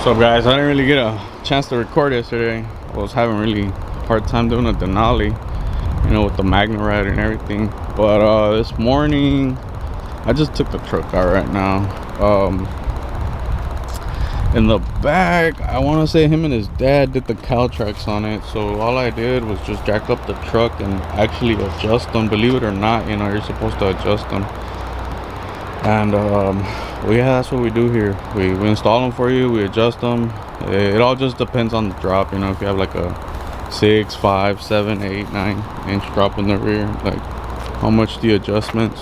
So guys, I didn't really get a chance to record yesterday. I was having really hard time doing a Denali, you know, with the Magna ride and everything. But this morning, I just took the truck out right now. In the back, I want to say him and his dad did the cow tracks on it. So all I did was just jack up the truck and actually adjust them. Believe it or not, you know, you're supposed to adjust them. And well, yeah, that's what we do here. We install them for you, we adjust them. It all just depends on the drop, you know. If you have like a 6, 5, 7, 8, 9 inch drop in the rear, like how much the adjustments.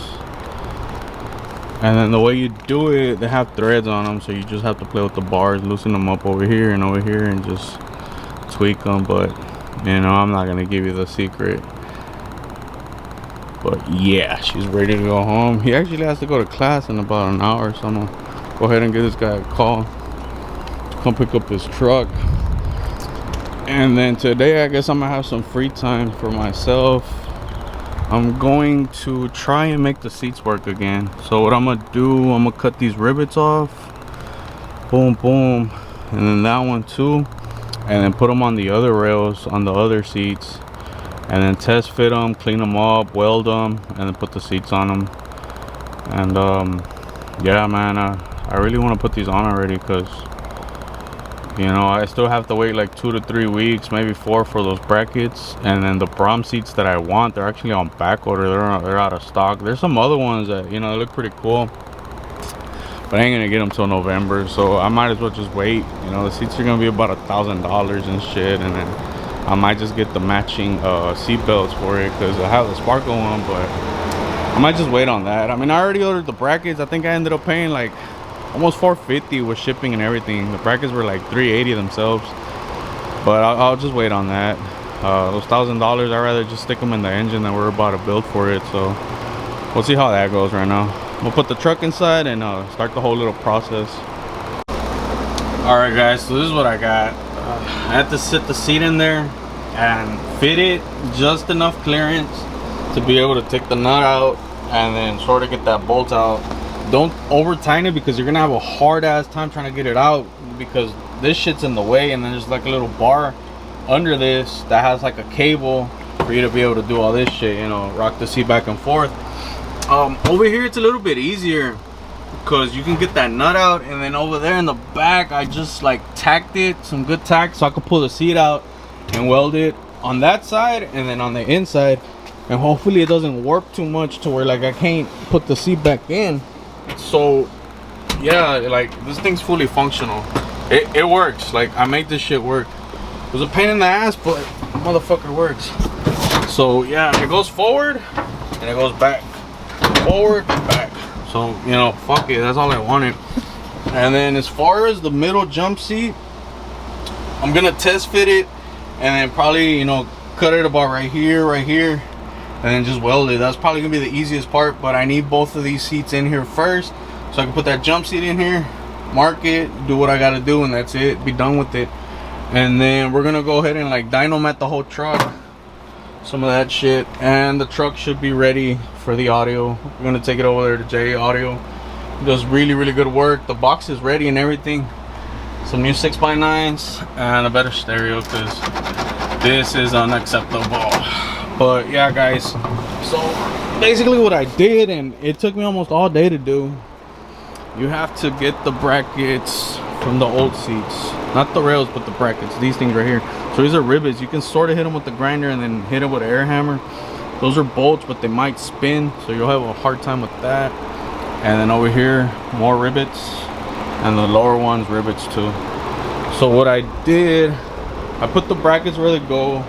And then the way you do it, they have threads on them, so you just have to play with the bars, loosen them up over here and over here, and just tweak them. But you know, I'm not gonna give you the secret. But yeah, she's ready to go home. He actually has to go to class in about an hour, so I'm gonna go ahead and give this guy a call to come pick up his truck. And then today, I guess I'm gonna have some free time for myself. I'm going to try and make the seats work again. So what I'm gonna do, I'm gonna cut these rivets off, boom boom, and then that one too, and then put them on the other rails on the other seats, and then test fit them, clean them up, weld them, and then put the seats on them. And yeah, man, I really want to put these on already, because you know, I still have to wait like 2 to 3 weeks, maybe 4, for those brackets. And then the prom seats that I want, they're actually on back order. They're out of stock. There's some other ones that, you know, they look pretty cool, but I ain't gonna get them till November, so I might as well just wait. You know, the seats are gonna be about $1,000 and shit, and then I might just get the matching seat belts for it, because I have the sparkle one, but I might just wait on that. I mean, I already ordered the brackets. I think I ended up paying like almost $450 with shipping and everything. The brackets were like $380 themselves, but I'll just wait on that. Those $1,000, I'd rather just stick them in the engine that we're about to build for it. So we'll see how that goes right now. We'll put the truck inside and start the whole little process. All right guys, so this is what I got. I had to sit the seat in there and fit it just enough clearance to be able to take the nut out and then sort of get that bolt out. Don't over tighten it, because you're gonna have a hard ass time trying to get it out, because this shit's in the way. And then there's like a little bar under this that has like a cable for you to be able to do all this shit, you know, rock the seat back and forth. Over here it's a little bit easier, because you can get that nut out, and then over there in the back I just like tacked it, some good tack, so I could pull the seat out and weld it on that side and then on the inside, and hopefully it doesn't warp too much to where like I can't put the seat back in. So yeah, like this thing's fully functional. It works. Like, I made this shit work. It was a pain in the ass, but motherfucker works. So yeah, it goes forward and it goes back, forward, back. So, you know, fuck it, that's all I wanted. And then as far as the middle jump seat, I'm gonna test fit it and then probably, you know, cut it about right here, and then just weld it. That's probably gonna be the easiest part, but I need both of these seats in here first so I can put that jump seat in here, mark it, do what I gotta do, and that's it, be done with it. And then we're gonna go ahead and like dynomat the whole truck, some of that shit, and the truck should be ready for the audio. We're gonna take it over there to J Audio. It does really good work. The box is ready and everything. Some new 6x9s and a better stereo, because this is unacceptable. But yeah guys, so basically what I did, and it took me almost all day to do, you have to get the brackets from the old seats, not the rails but the brackets, these things right here. So these are rivets. You can sort of hit them with the grinder and then hit it with an air hammer. Those are bolts, but they might spin, so you'll have a hard time with that. And then over here, more rivets, and the lower ones rivets too. So what I did, I put the brackets where they go,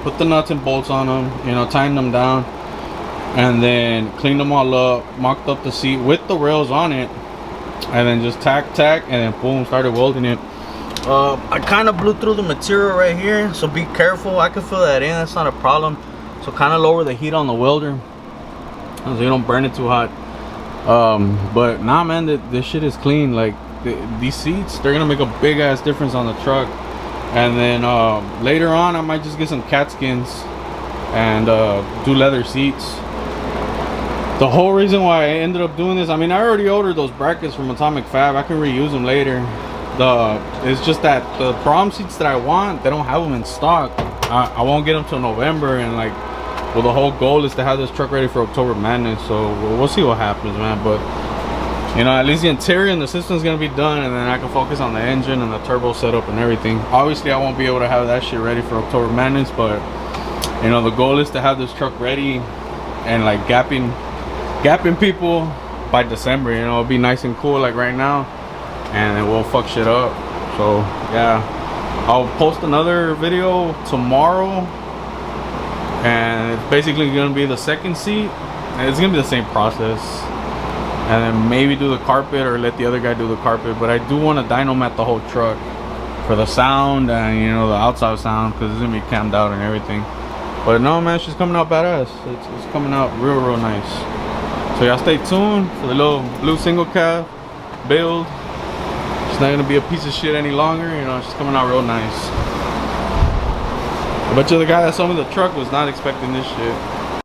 put the nuts and bolts on them, you know, tighten them down, and then cleaned them all up, mocked up the seat with the rails on it, and then just tack, and then boom, started welding it. I kind of blew through the material right here, so be careful. I can fill that in, that's not a problem. So kind of lower the heat on the welder so you don't burn it too hot. But nah man, this shit is clean. Like these seats, they're gonna make a big ass difference on the truck. And then later on I might just get some cat skins and do leather seats. The whole reason why I ended up doing this, I mean, I already ordered those brackets from Atomic Fab. I can reuse them later. It's just that the prom seats that I want, they don't have them in stock. I won't get them till November, and like, well, the whole goal is to have this truck ready for October Madness. So we'll see what happens, man. But you know, at least the interior and the system's gonna be done, and then I can focus on the engine and the turbo setup and everything. Obviously, I won't be able to have that shit ready for October Madness, but you know, the goal is to have this truck ready and like gapping people by December. You know, it'll be nice and cool like right now, and then we'll fuck shit up. So yeah, I'll post another video tomorrow, and it's basically gonna be the second seat, and it's gonna be the same process, and then maybe do the carpet or let the other guy do the carpet. But I do want to dyno mat the whole truck for the sound and, you know, the outside sound, because it's gonna be cammed out and everything. But no, man, she's coming out badass. It's coming out real nice. So y'all stay tuned for the little blue single cab build. It's not gonna be a piece of shit any longer, you know. She's coming out real nice. I bet you the guy that sold me the truck was not expecting this shit.